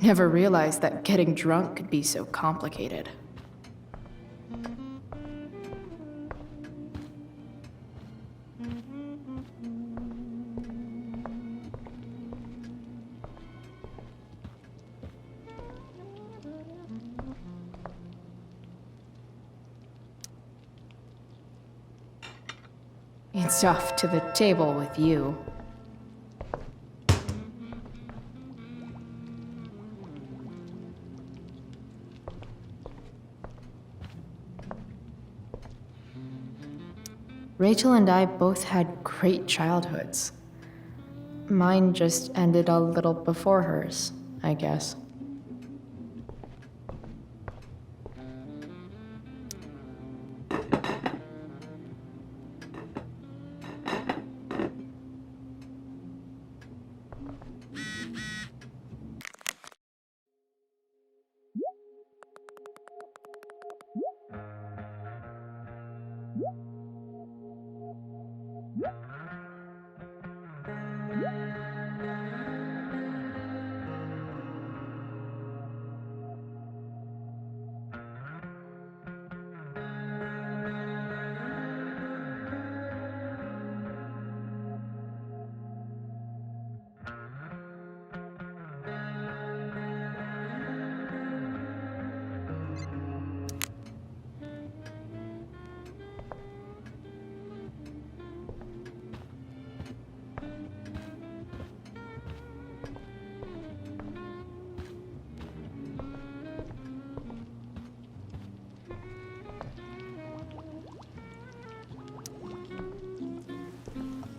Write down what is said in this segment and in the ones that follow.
Never realized that getting drunk could be so complicated. It's off to the table with you. Rachel and I both had great childhoods. Mine just ended a little before hers, I guess.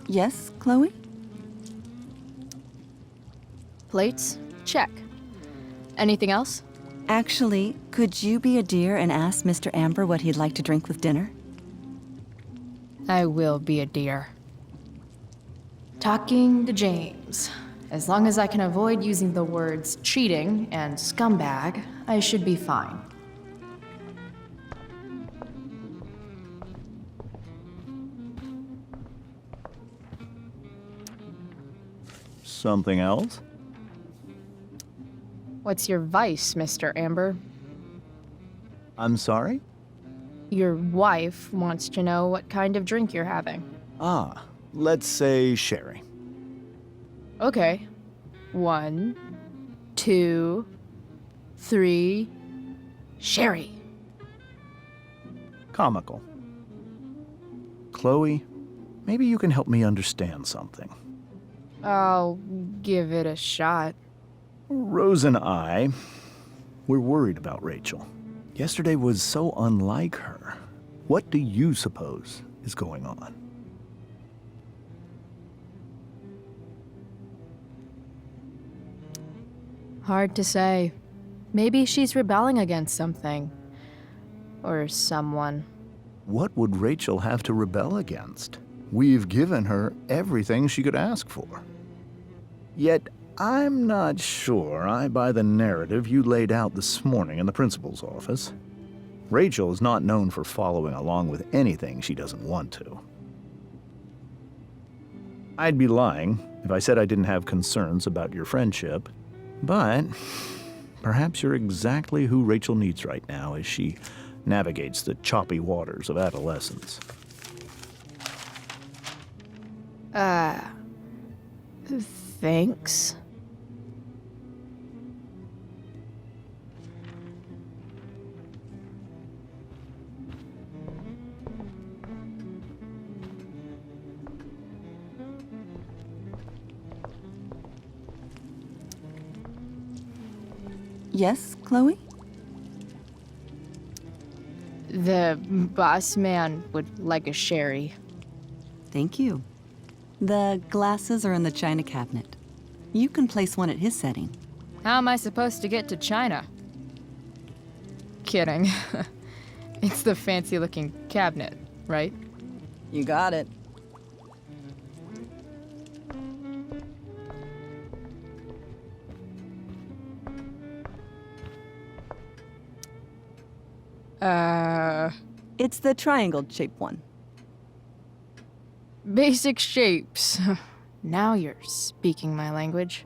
Yes, Chloe? Plates? Check. Anything else? Actually, could you be a dear and ask Mr. Amber what he'd like to drink with dinner? I will be a dear. Talking to James. As long as I can avoid using the words cheating and scumbag, I should be fine. Something else? What's your vice, Mr. Amber? I'm sorry? Your wife wants to know what kind of drink you're having. Ah, let's say sherry. Okay. 1, 2, 3. Sherry. Comical. Chloe, maybe you can help me understand something. I'll give it a shot. Rose and I, we're worried about Rachel. Yesterday was so unlike her. What do you suppose is going on? Hard to say. Maybe she's rebelling against something. Or someone. What would Rachel have to rebel against? We've given her everything she could ask for. Yet, I'm not sure I buy the narrative you laid out this morning in the principal's office. Rachel is not known for following along with anything she doesn't want to. I'd be lying if I said I didn't have concerns about your friendship, but perhaps you're exactly who Rachel needs right now as she navigates the choppy waters of adolescence. Thanks. Yes, Chloe? The boss man would like a sherry. Thank you. The glasses are in the china cabinet. You can place one at his setting. How am I supposed to get to China? Kidding. It's the fancy-looking cabinet, right? You got it. It's the triangle-shaped one. Basic shapes. Now you're speaking my language.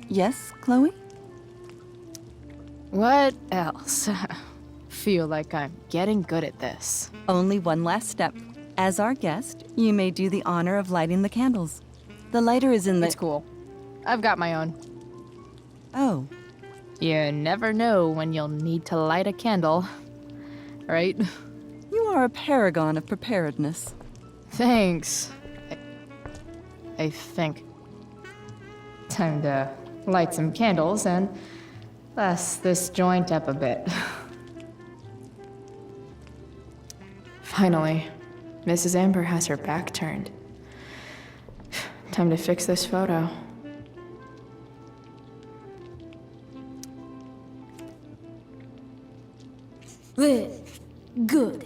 Yes, Chloe? What else? Feel like I'm getting good at this. Only one last step. As our guest, you may do the honor of lighting the candles. The lighter is in the... It's cool. I've got my own. Oh, You never know when you'll need to light a candle, right? you are a paragon of preparedness. Thanks. I think. Time to light some candles and bless this joint up a bit. Finally, Mrs. Amber has her back turned. Time to fix this photo. Good.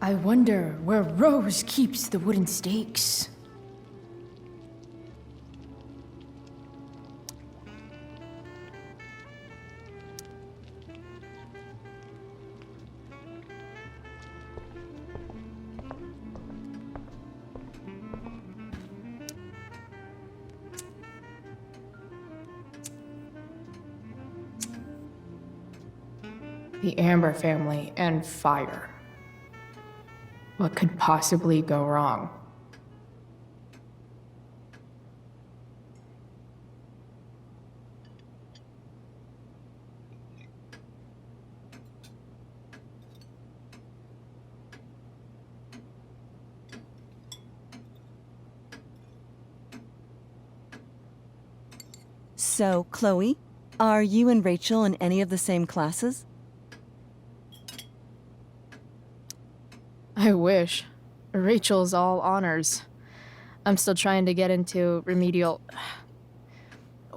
I wonder where Rose keeps the wooden stakes. The Amber family and fire. What could possibly go wrong? So, Chloe, are you and Rachel in any of the same classes? I wish. Rachel's all honors. I'm still trying to get into remedial...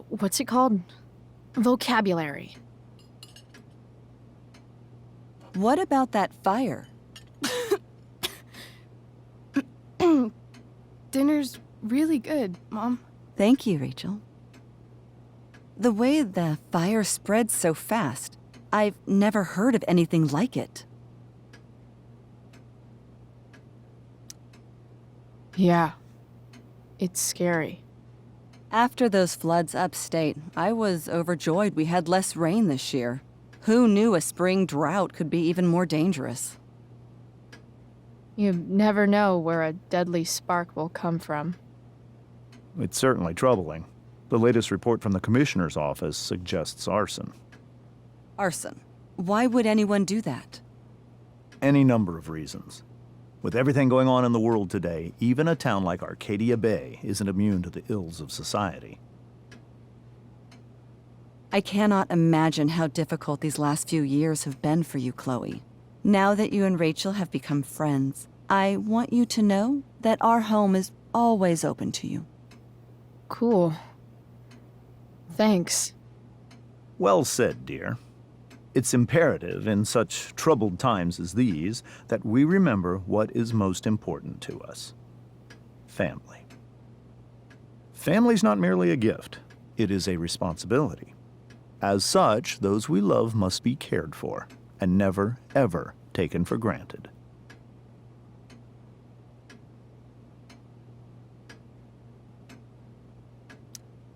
What's it called? Vocabulary. What about that fire? Dinner's really good, Mom. Thank you, Rachel. The way the fire spreads so fast, I've never heard of anything like it. Yeah. It's scary. After those floods upstate, I was overjoyed we had less rain this year. Who knew a spring drought could be even more dangerous? You never know where a deadly spark will come from. It's certainly troubling. The latest report from the Commissioner's office suggests arson. Arson. Why would anyone do that? Any number of reasons. With everything going on in the world today, even a town like Arcadia Bay isn't immune to the ills of society. I cannot imagine how difficult these last few years have been for you, Chloe. Now that you and Rachel have become friends, I want you to know that our home is always open to you. Cool. Thanks. Well said, dear. It's imperative in such troubled times as these that we remember what is most important to us. Family. Family's not merely a gift, it is a responsibility. As such, those we love must be cared for and never, ever taken for granted.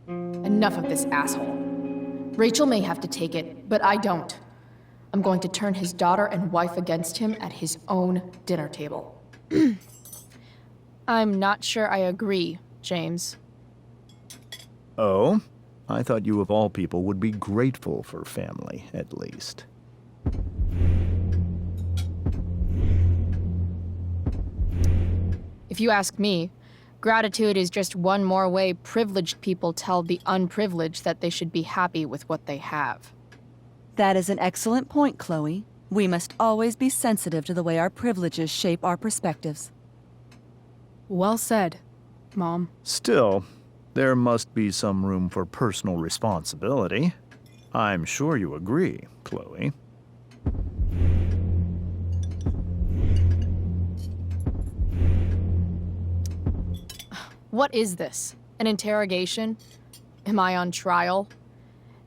Enough of this asshole. Rachel may have to take it, but I don't. I'm going to turn his daughter and wife against him at his own dinner table. I'm not sure I agree, James. Oh? I thought you of all people would be grateful for family, at least. If you ask me, gratitude is just one more way privileged people tell the unprivileged that they should be happy with what they have. That is an excellent point, Chloe. We must always be sensitive to the way our privileges shape our perspectives. Well said, Mom. Still, there must be some room for personal responsibility. I'm sure you agree, Chloe. What is this? An interrogation? Am I on trial?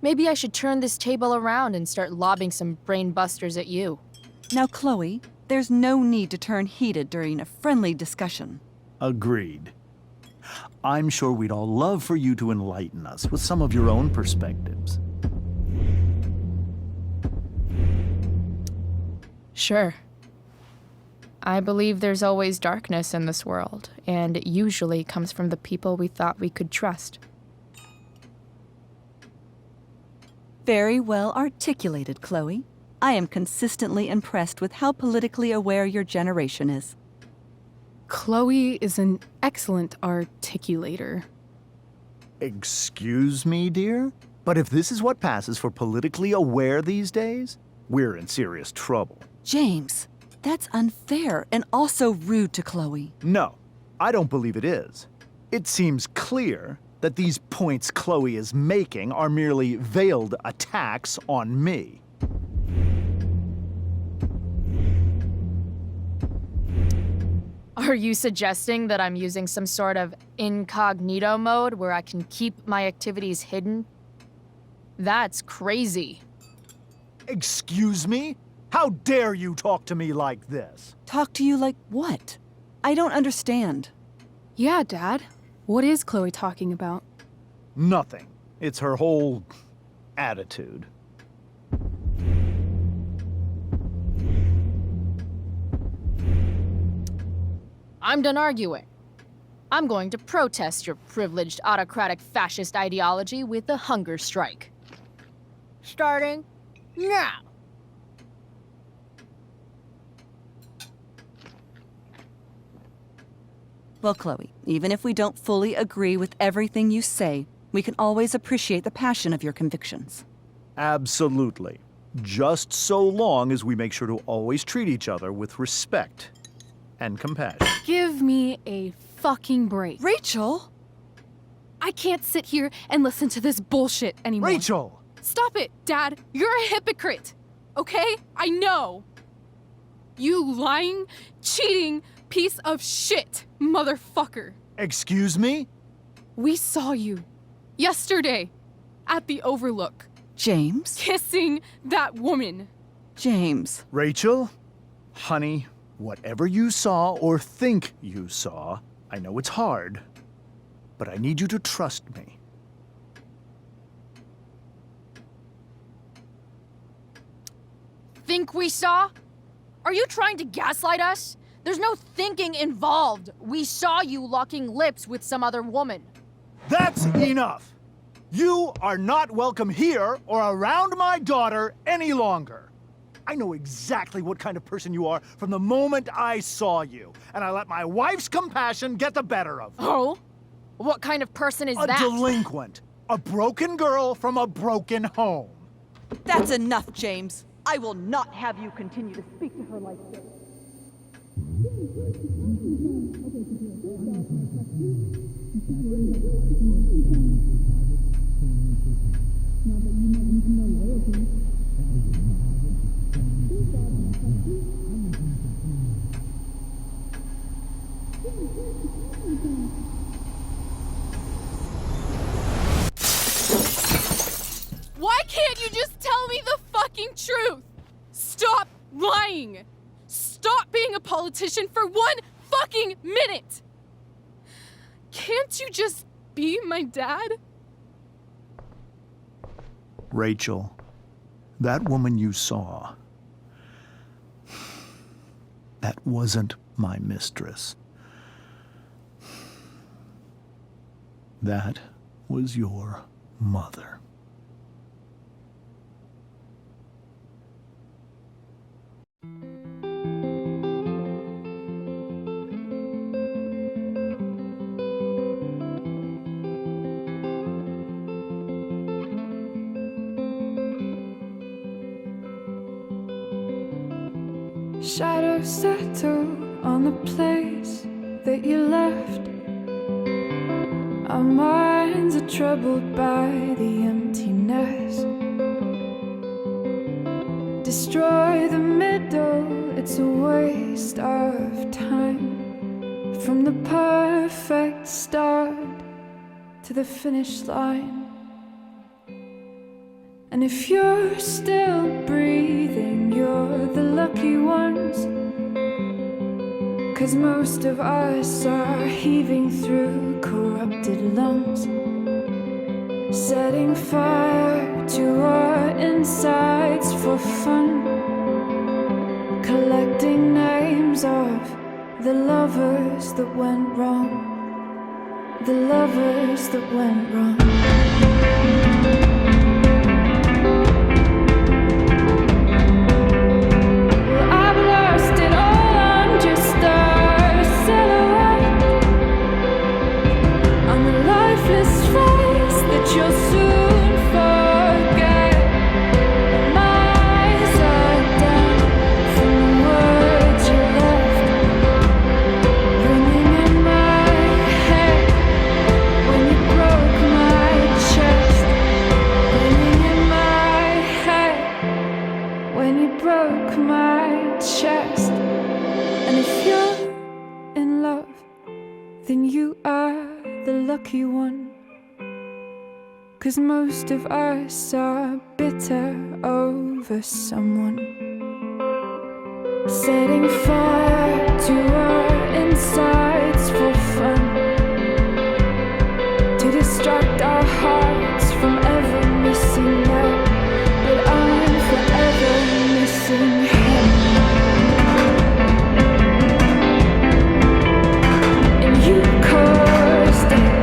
Maybe I should turn this table around and start lobbing some brain busters at you. Now, Chloe, There's no need to turn heated during a friendly discussion. Agreed. I'm sure we'd all love for you to enlighten us with some of your own perspectives. Sure. I believe there's always darkness in this world, and it usually comes from the people we thought we could trust. Very well articulated, Chloe. I am consistently impressed with how politically aware your generation is. Chloe is an excellent articulator. Excuse me, dear? But if this is what passes for politically aware these days, we're in serious trouble. James, that's unfair and also rude to Chloe. No, I don't believe it is. It seems clear that these points Chloe is making are merely veiled attacks on me. Are you suggesting that I'm using some sort of incognito mode where I can keep my activities hidden? That's crazy. Excuse me? How dare you talk to me like this? Talk to you like what? I don't understand. Yeah, Dad. What is Chloe talking about? Nothing. It's her whole attitude. I'm done arguing. I'm going to protest your privileged autocratic fascist ideology with a hunger strike. Starting now. Well, Chloe, even if we don't fully agree with everything you say, we can always appreciate the passion of your convictions. Absolutely. Just so long as we make sure to always treat each other with respect and compassion. Give me a fucking break. Rachel! I can't sit here and listen to this bullshit anymore. Rachel! Stop it, Dad. You're a hypocrite. Okay? I know. You lying, cheating piece of shit, motherfucker. Excuse me? We saw you yesterday at the Overlook James? kissing that woman. James. Rachel? Honey, whatever you saw or think you saw, I know it's hard, but I need you to trust me. Think we saw? Are you trying to gaslight us? There's no thinking involved. We saw you locking lips with some other woman. That's enough! You are not welcome here or around my daughter any longer. I know exactly what kind of person you are from the moment I saw you, and I let my wife's compassion get the better of me. Oh? What kind of person is A that? delinquent. A broken girl from a broken home. That's enough, James. I will not have you continue to speak to her like this. Why can't you just tell me the fucking truth? Stop lying. Stop being a politician for one fucking minute. Can't you just be my dad? Rachel, that woman you saw, that wasn't my mistress. That was your mother. Shadows settle on the place that you left. Our minds are troubled by the emptiness. Destroy the middle, it's a waste of time. From the perfect start to the finish line. And if you're still breathing, you're the lucky ones. 'Cause most of us are heaving through corrupted lungs, setting fire to our insides for fun, collecting names of the lovers that went wrong, the lovers that went wrong. Well, I've lost it all, I'm just a silhouette on the lifeless face that you'll soon forget. My eyes are down from the words you left, ringing in my head when you broke my chest, ringing in my head when you broke my chest. And if you're in love, then you are the lucky one. 'Cause most of us are bitter over someone, setting fire to our insides for fun, to distract our hearts from ever missing love. But I'm forever missing him. And you caused it.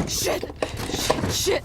Shit! Shit! Shit!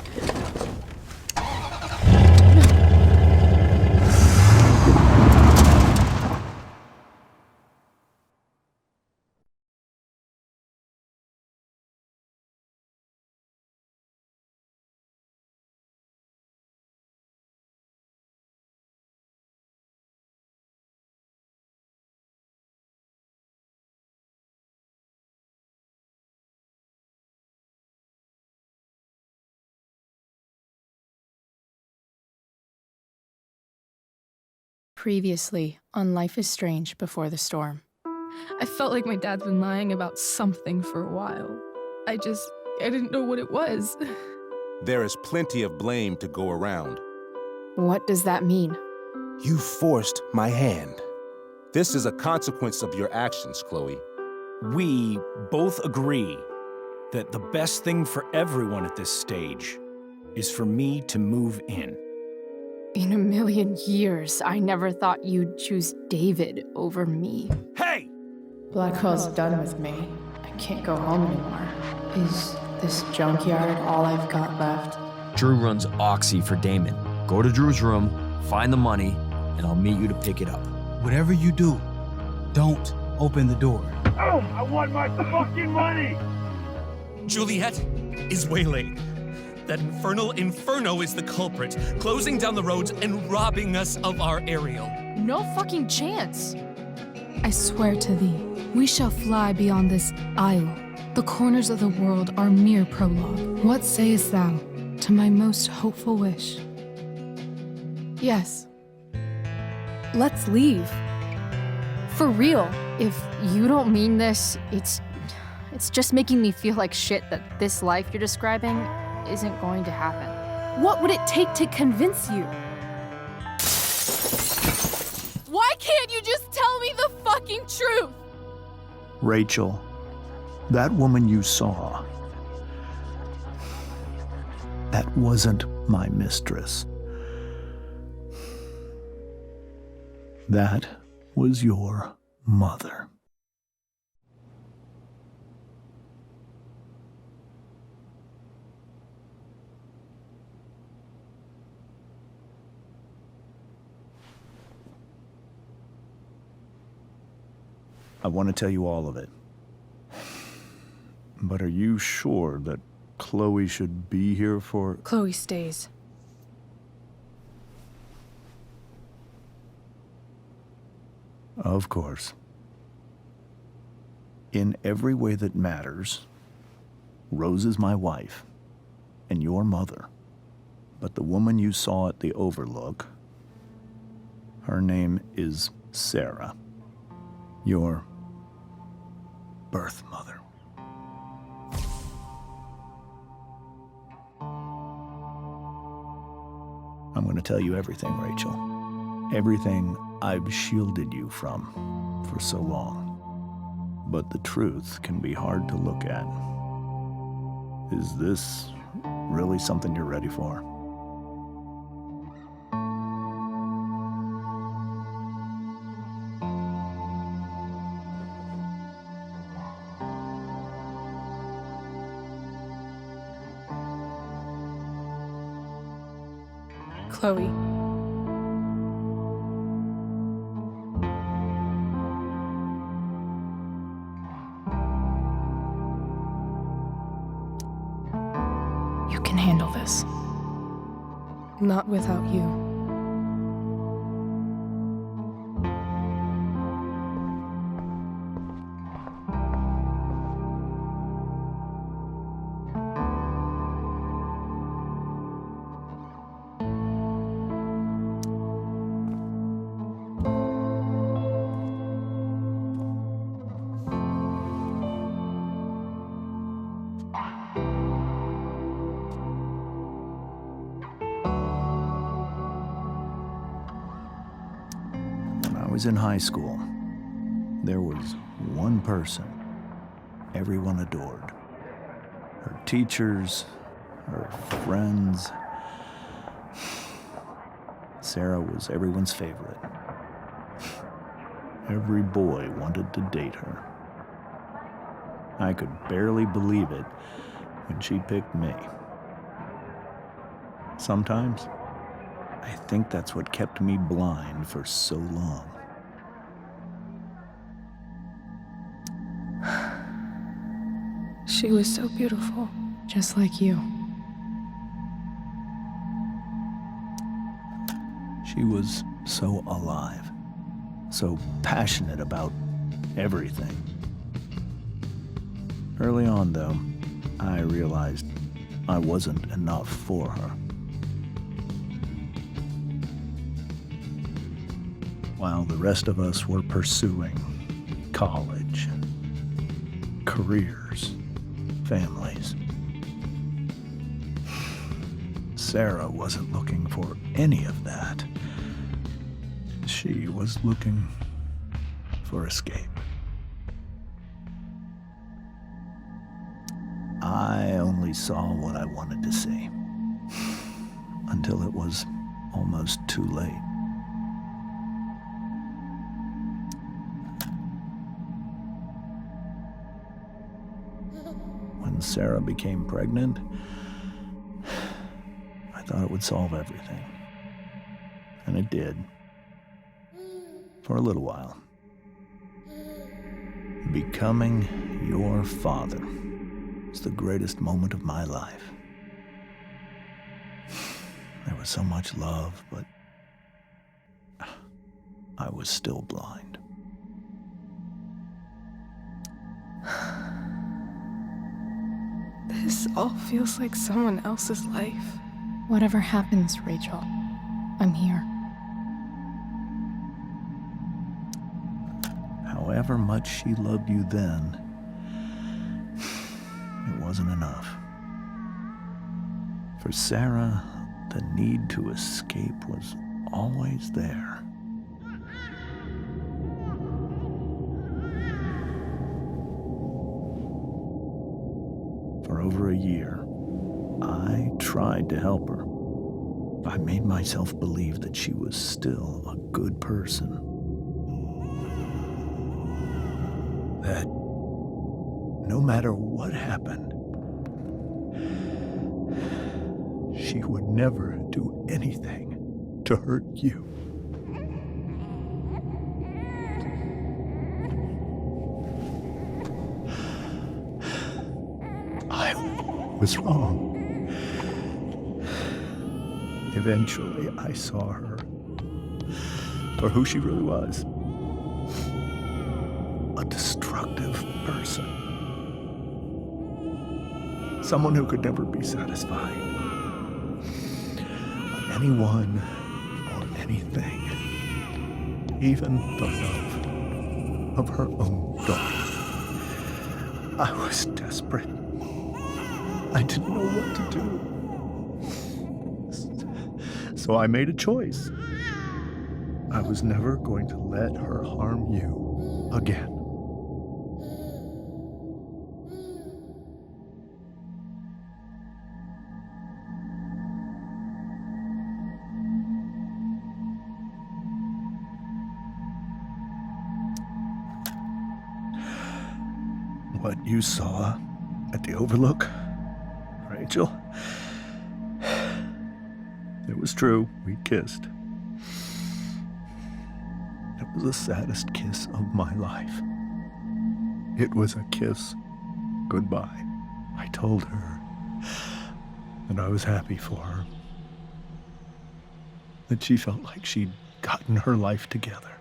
Previously on Life is Strange Before the Storm. I felt like my dad's been lying about something for a while. I didn't know what it was. There is plenty of blame to go around. What does that mean? You forced my hand. This is a consequence of your actions, Chloe. We both agree that the best thing for everyone at this stage is for me to move in. In a million years, I never thought you'd choose David over me. Hey! Blackwell's done with me. I can't go home anymore. Is this junkyard all I've got left? Drew runs Oxy for Damon. Go to Drew's room, find the money, and I'll meet you to pick it up. Whatever you do, don't open the door. Oh, I want my fucking money! Juliet is waylaid. That infernal Inferno is the culprit, closing down the roads and robbing us of our Ariel. No fucking chance. I swear to thee, we shall fly beyond this isle. The corners of the world are mere prologue. What sayest thou to my most hopeful wish? Yes. Let's leave. For real. If you don't mean this, it's just making me feel like shit that this life you're describing isn't going to happen. What would it take to convince you? Why can't you just tell me the fucking truth? Rachel, that woman you saw, that wasn't my mistress. That was your mother. I want to tell you all of it. But are you sure that Chloe should be here for... Chloe stays. Of course. In every way that matters, Rose is my wife and your mother. But the woman you saw at the Overlook, her name is Sarah, your birth mother. I'm going to tell you everything, Rachel. Everything I've shielded you from for so long. But the truth can be hard to look at. Is this really something you're ready for? Chloe. You can handle this. Not without you. When I was in high school, there was one person everyone adored. Her teachers, her friends. Sarah was everyone's favorite. Every boy wanted to date her. I could barely believe it when she picked me. Sometimes, I think that's what kept me blind for so long. She was so beautiful, just like you. She was so alive, so passionate about everything. Early on, though, I realized I wasn't enough for her. While the rest of us were pursuing college, careers, families, Sarah wasn't looking for any of that. She was looking for escape. I only saw what I wanted to see. Until it was almost too late. When Sarah became pregnant, I thought it would solve everything. And it did. For a little while. Becoming your father was the greatest moment of my life. There was so much love, but I was still blind. This all feels like someone else's life. Whatever happens, Rachel, I'm here. However much she loved you then, it wasn't enough. For Sarah, the need to escape was always there. For over a year, I tried to help her. I made myself believe that she was still a good person. That no matter what happened, she would never do anything to hurt you. I was wrong. Eventually, I saw her for who she really was. A destructive person. Someone who could never be satisfied. Anyone or anything, even the love of her own daughter. I was desperate. I didn't know what to do. So I made a choice. I was never going to let her harm you again. What you saw at the Overlook, Rachel, it was true. We kissed. It was the saddest kiss of my life. It was a kiss goodbye. I told her that I was happy for her, that she felt like she'd gotten her life together.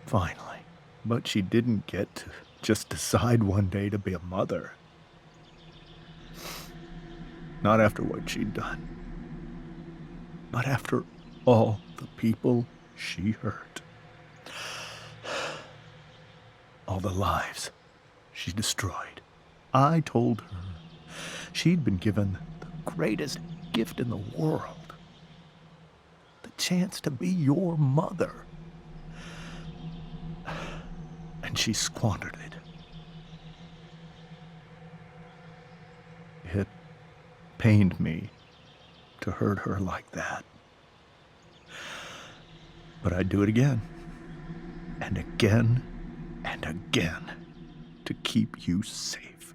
Finally. But she didn't get to just decide one day to be a mother. Not after what she'd done. But after all the people she hurt. All the lives she destroyed. I told her she'd been given the greatest gift in the world. The chance to be your mother. And she squandered it. It pained me to hurt her like that. But I'd do it again, and again, and again, to keep you safe.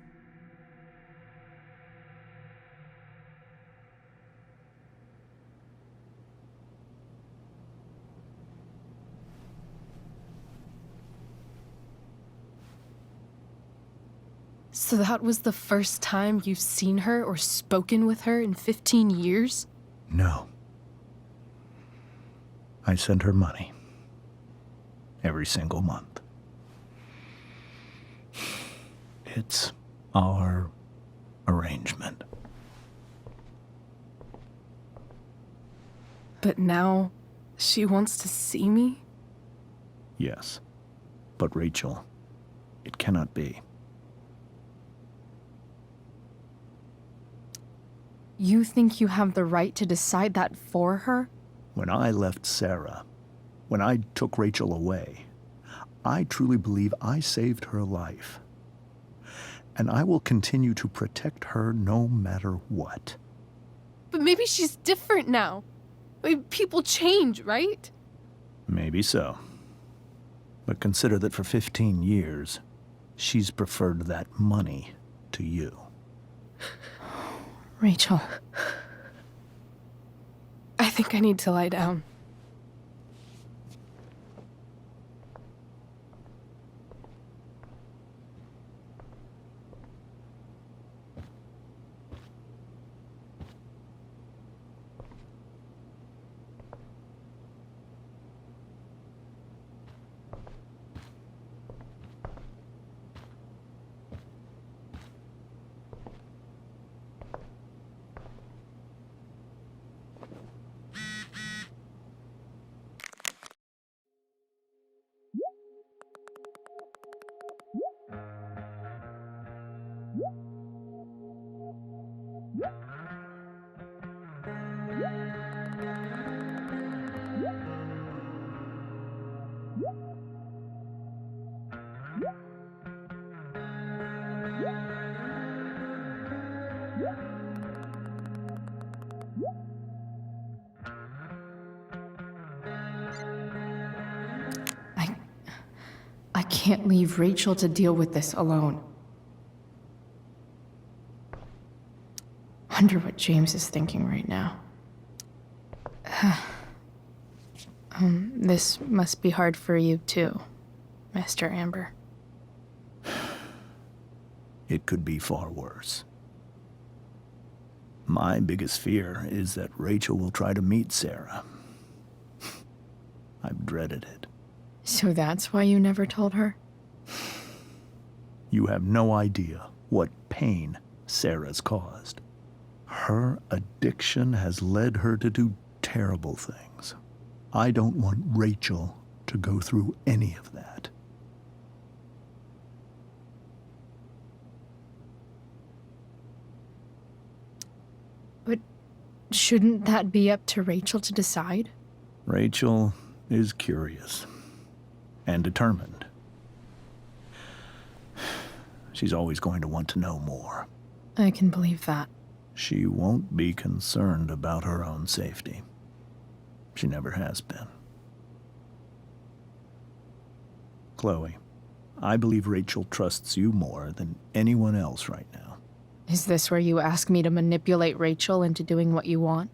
So that was the first time you've seen her or spoken with her in 15 years? No. I sent her money. Every single month. It's our arrangement. But now she wants to see me? Yes. But Rachel, it cannot be. You think you have the right to decide that for her? When I left Sarah, when I took Rachel away, I truly believe I saved her life. And I will continue to protect her no matter what. But maybe she's different now. People change, right? Maybe so. But consider that for 15 years, she's preferred that money to you. Rachel. I think I need to lie down. I can't leave Rachel to deal with this alone. Wonder what James is thinking right now. This must be hard for you too, Mr. Amber. It could be far worse. My biggest fear is that Rachel will try to meet Sarah. I've dreaded it. So that's why you never told her? You have no idea what pain Sarah's caused. Her addiction has led her to do terrible things. I don't want Rachel to go through any of that. But shouldn't that be up to Rachel to decide? Rachel is curious and determined. She's always going to want to know more. I can believe that. She won't be concerned about her own safety. She never has been. Chloe, I believe Rachel trusts you more than anyone else right now. Is this where you ask me to manipulate Rachel into doing what you want?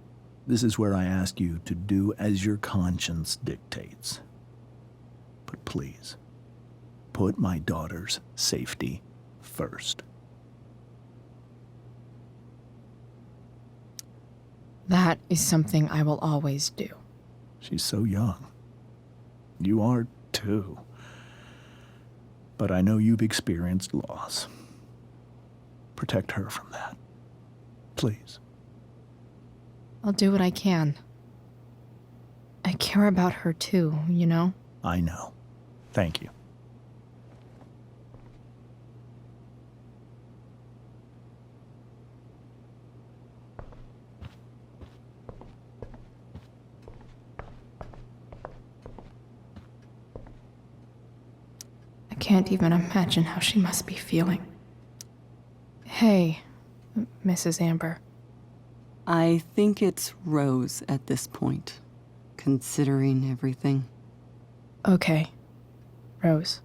This is where I ask you to do as your conscience dictates. But please, put my daughter's safety first. That is something I will always do. She's so young. You are too. But I know you've experienced loss. Protect her from that. Please. I'll do what I can. I care about her too, you know? I know. Thank you. I can't even imagine how she must be feeling. Hey, Mrs. Amber. I think it's Rose at this point, considering everything. Okay, Rose.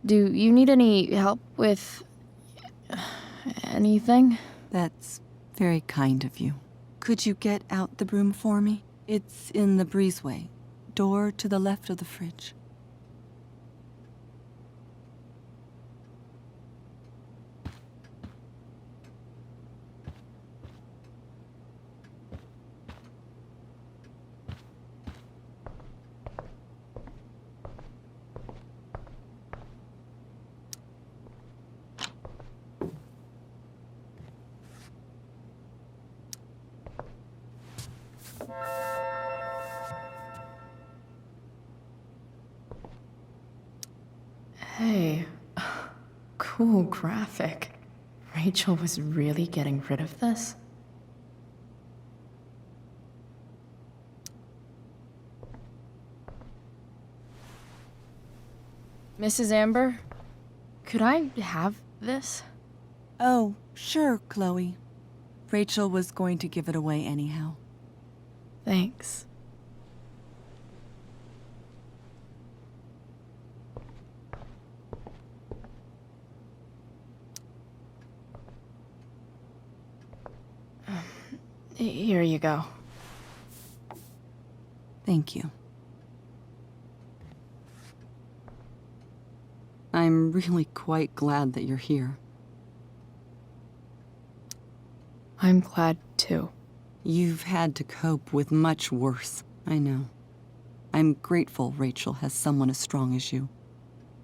Do you need any help with anything? That's very kind of you. Could you get out the broom for me? It's in the breezeway, door to the left of the fridge. say, cool graphic. Rachel was really getting rid of this? Mrs. Amber, could I have this? Oh, sure, Chloe. Rachel was going to give it away anyhow. Thanks. Here you go. Thank you. I'm really quite glad that you're here. I'm glad too. You've had to cope with much worse, I know. I'm grateful Rachel has someone as strong as you.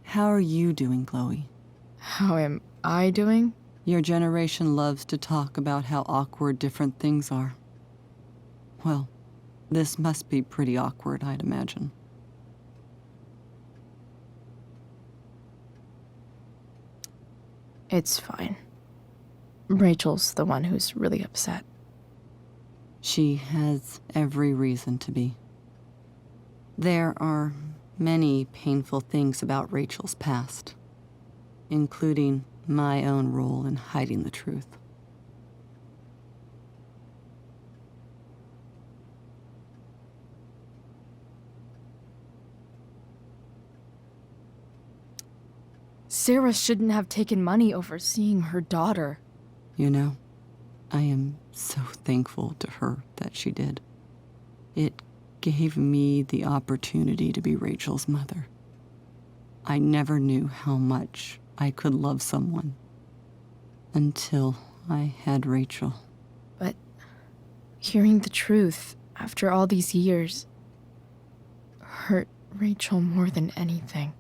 How are you doing, Chloe? How am I doing? Your generation loves to talk about how awkward different things are. Well, this must be pretty awkward, I'd imagine. It's fine. Rachel's the one who's really upset. She has every reason to be. There are many painful things about Rachel's past, including my own role in hiding the truth. Sarah shouldn't have taken money over seeing her daughter. You know, I am so thankful to her that she did. It gave me the opportunity to be Rachel's mother. I never knew how much I could love someone until I had Rachel. But hearing the truth after all these years hurt Rachel more than anything.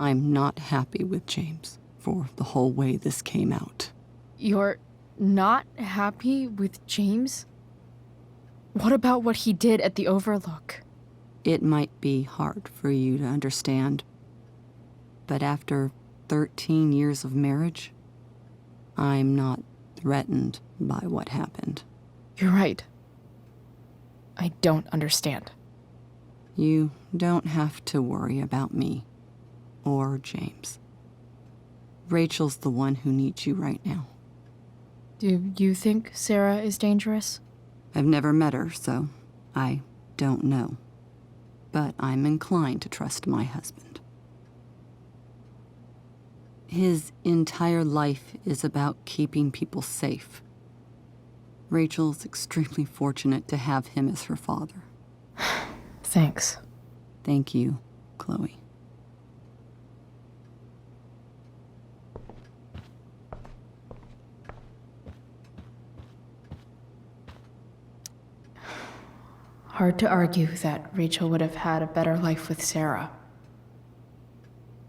I'm not happy with James for the whole way this came out. You're not happy with James? What about what he did at the Overlook? It might be hard for you to understand, but after 13 years of marriage, I'm not threatened by what happened. You're right. I don't understand. You don't have to worry about me or James. Rachel's the one who needs you right now. Do you think Sarah is dangerous? I've never met her, so I don't know. But I'm inclined to trust my husband. His entire life is about keeping people safe. Rachel's extremely fortunate to have him as her father. Thanks. Thank you, Chloe. Hard to argue that Rachel would have had a better life with Sarah.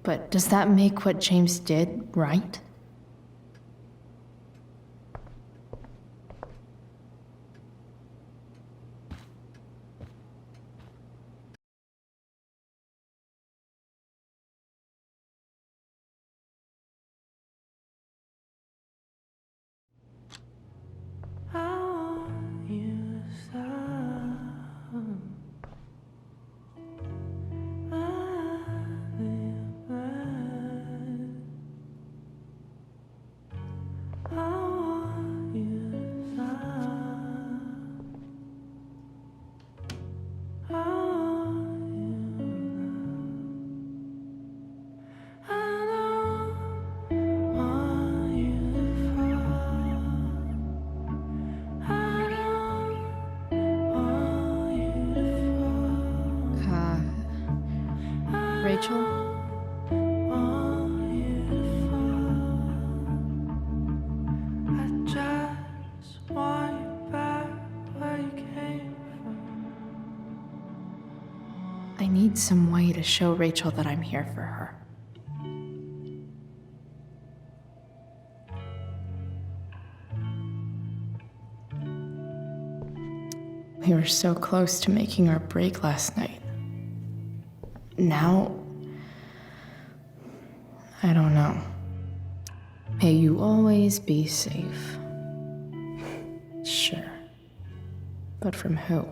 But does that make what James did right? Rachel? I need some way to show Rachel that I'm here for her. We were so close to making our break last night. Now, I don't know. May you always be safe. Sure. But from who?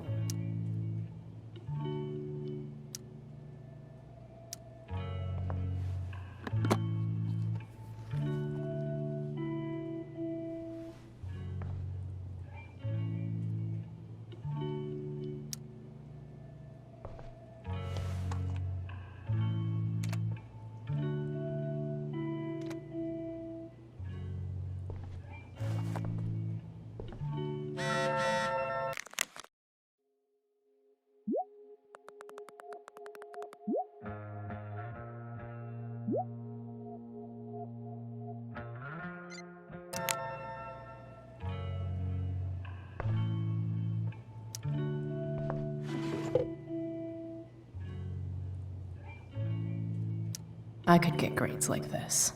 I could get grades like this.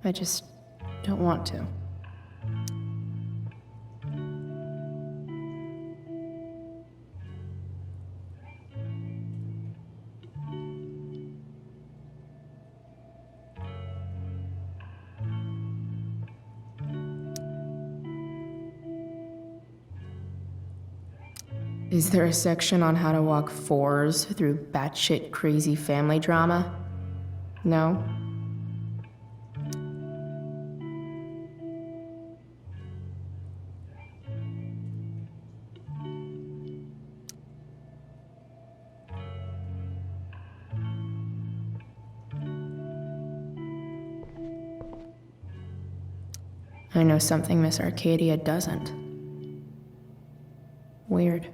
I just don't want to. Is there a section on how to walk fours through batshit crazy family drama? No? I know something Miss Arcadia doesn't. Weird.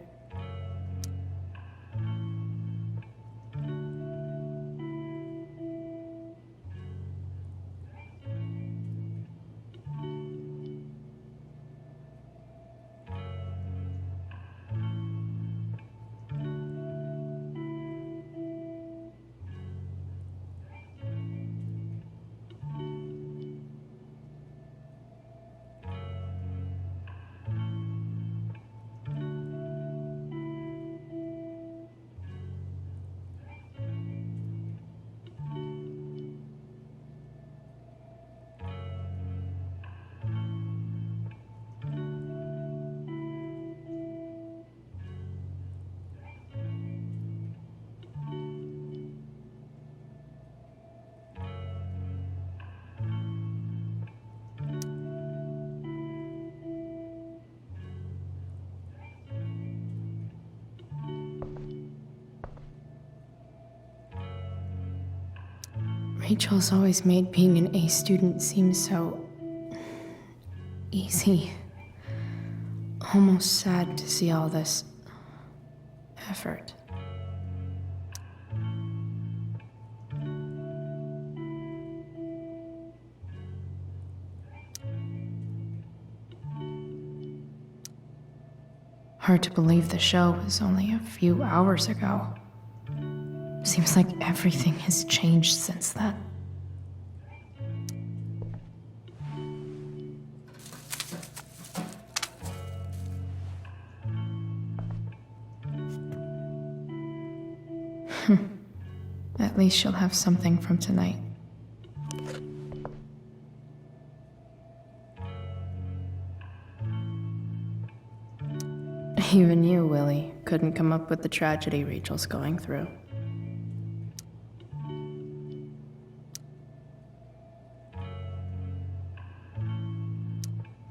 Rachel's always made being an A student seem so easy. Almost sad to see all this effort. Hard to believe the show was only a few hours ago. Seems like everything has changed since then. At least she'll have something from tonight. Even you, Willie, couldn't come up with the tragedy Rachel's going through.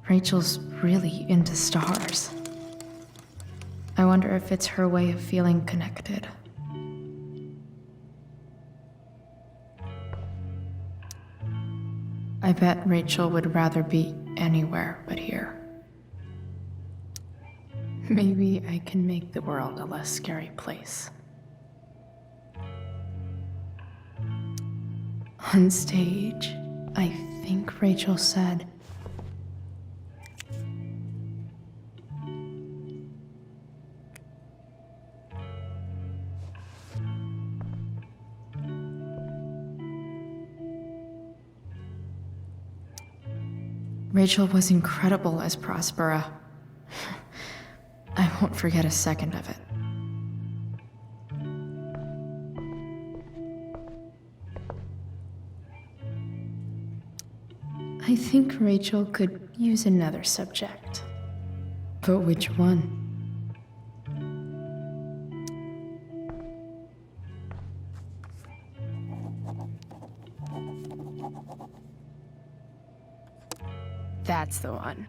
Rachel's really into stars. I wonder if it's her way of feeling connected. I bet Rachel would rather be anywhere but here. Maybe I can make the world a less scary place. On stage, I think Rachel said, Rachel was incredible as Prospera. I won't forget a second of it. I think Rachel could use another subject. But which one? That's the one.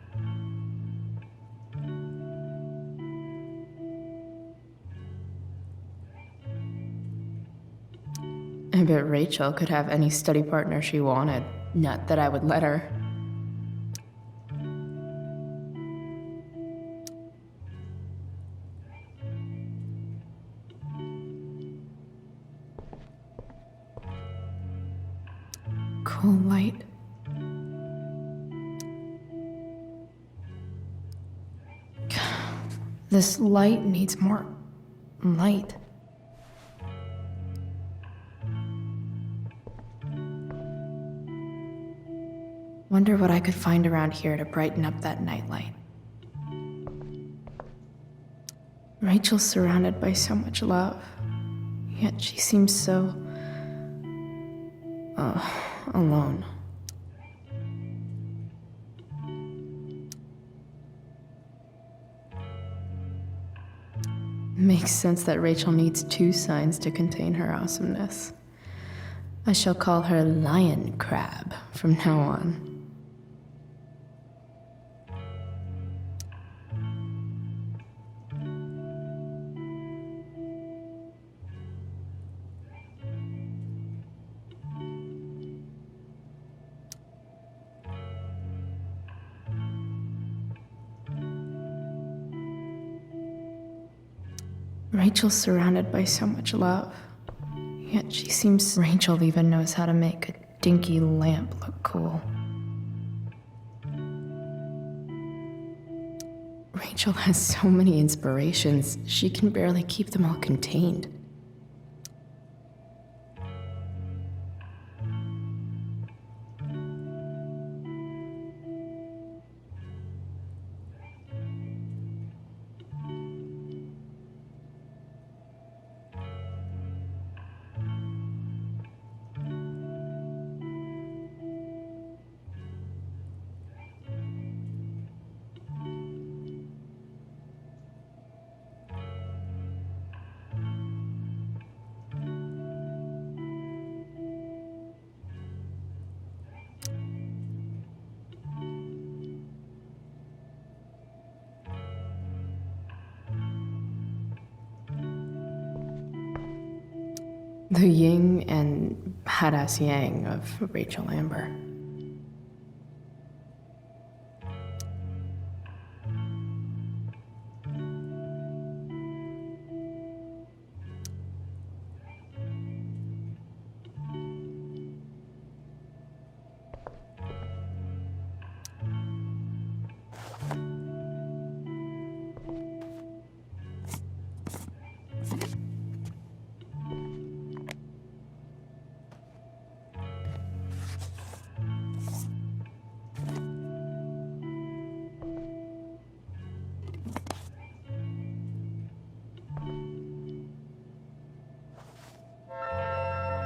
I bet Rachel could have any study partner she wanted. Not that I would let her. Cool light. This light needs more light. Wonder what I could find around here to brighten up that nightlight. Rachel's surrounded by so much love, yet she seems so alone. Makes sense that Rachel needs two signs to contain her awesomeness. I shall call her Lion Crab from now on. Rachel's surrounded by so much love, yet she seems... Rachel even knows how to make a dinky lamp look cool. Rachel has so many inspirations, she can barely keep them all contained. The yin and badass yang of Rachel Amber.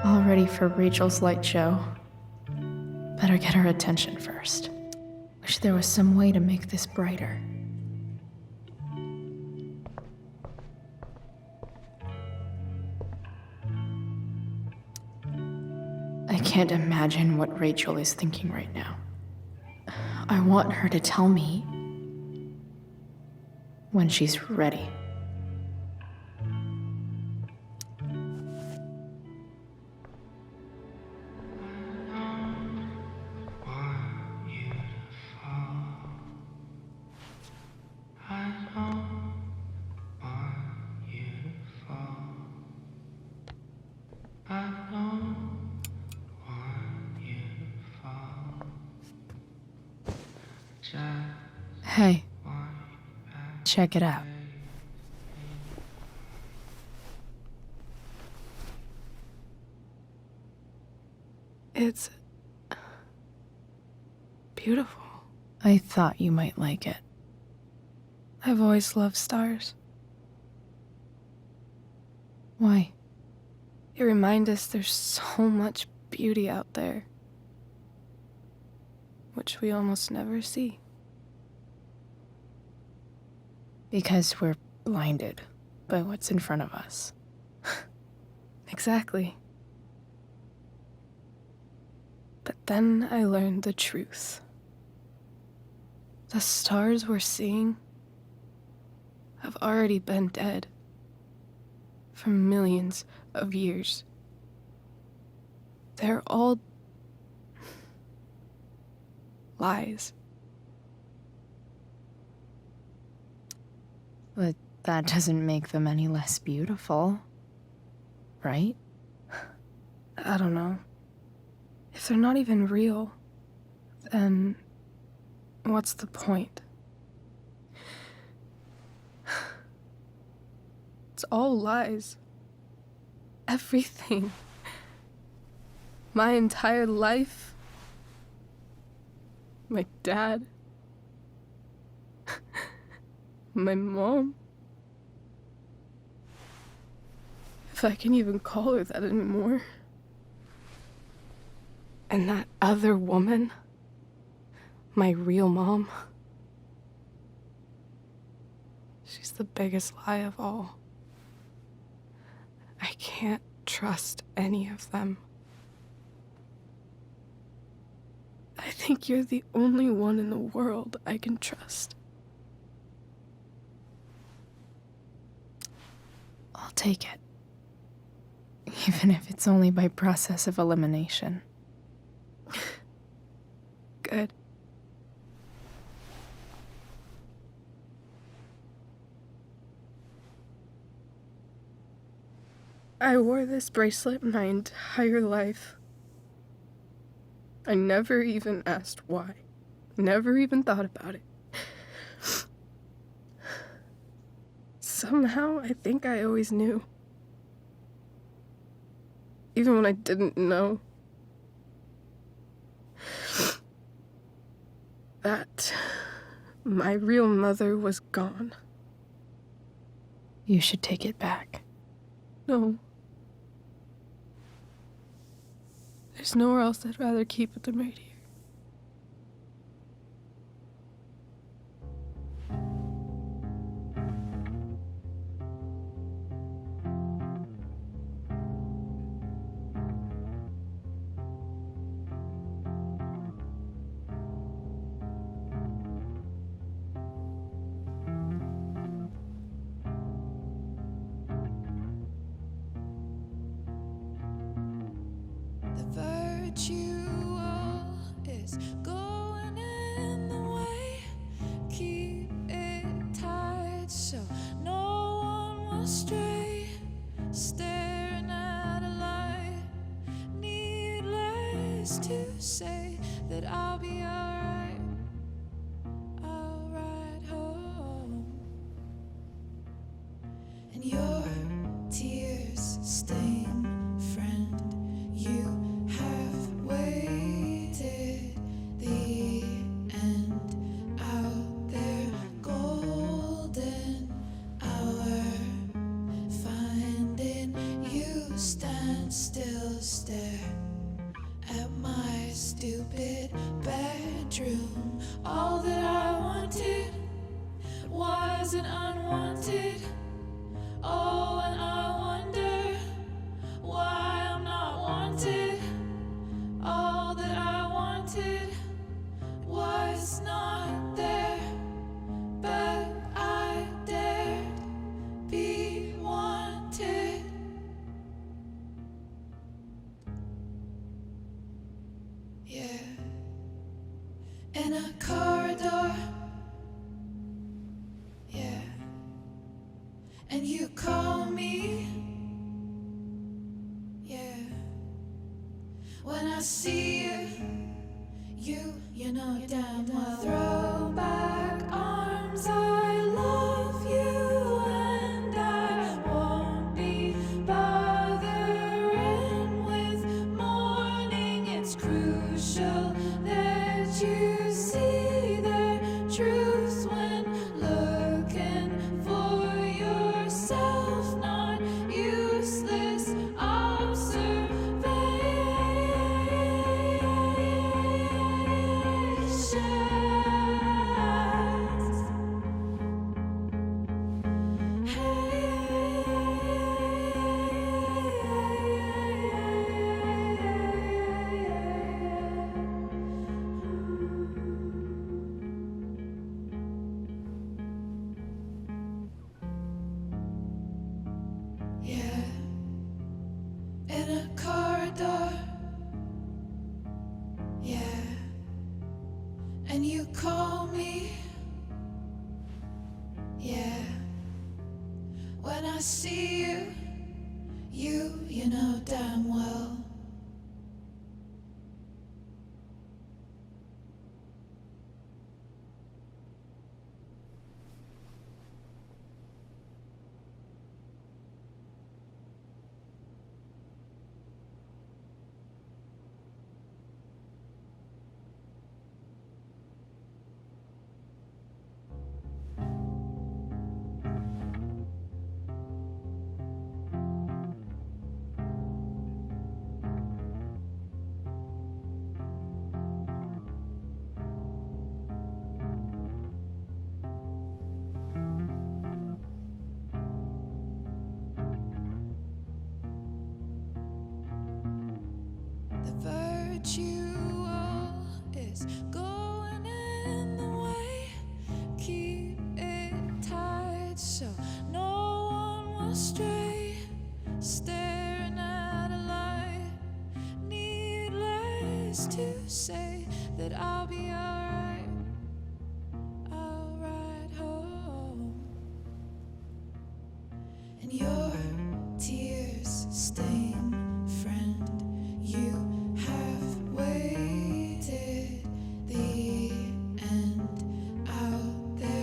All ready for Rachel's light show. Better get her attention first. Wish there was some way to make this brighter. I can't imagine what Rachel is thinking right now. I want her to tell me when she's ready. Hey, check it out. It's beautiful. I thought you might like it. I've always loved stars. Why? They remind us there's so much beauty out there. which we almost never see. Because we're blinded by what's in front of us. Exactly. But then I learned the truth. The stars we're seeing have already been dead for millions of years. They're all lies. But that doesn't make them any less beautiful, right? I don't know. If they're not even real, then what's the point? It's all lies. Everything. My entire life. My dad. My mom. If I can even call her that anymore. And that other woman, my real mom, she's the biggest lie of all. I can't trust any of them. I think you're the only one in the world I can trust. I'll take it. Even if it's only by process of elimination. Good. I wore this bracelet my entire life. I never even asked why. Never even thought about it. Somehow, I think I always knew. Even when I didn't know. That my real mother was gone. You should take it back. No. There's nowhere else I'd rather keep it than right here. Virtual is going in the way. Keep it tight so no one will stray. Staring at a light. Needless to say that I'll be alright. I'll ride home. And your tears stain friend. You have waited the end out there, golden hour. Finding you stand still, stare at my stupid bedroom. All that I wanted wasn't unwanted. Oh, and I wonder why I'm not wanted. All that I wanted was not there, but I dared be wanted. Yeah, in a corridor. Yeah, and you call me. Yeah. When I see you know damn well. Throw back arms, I love you, and I won't be bothering with mourning. It's crucial that you see the truth when looking for yourself, not useless observation. When I see you, you know damn well. Virtue is going in the way. Keep it tight so no one will stray. Staring at a light, needless to say that I'll be alright. I'll ride home, and you're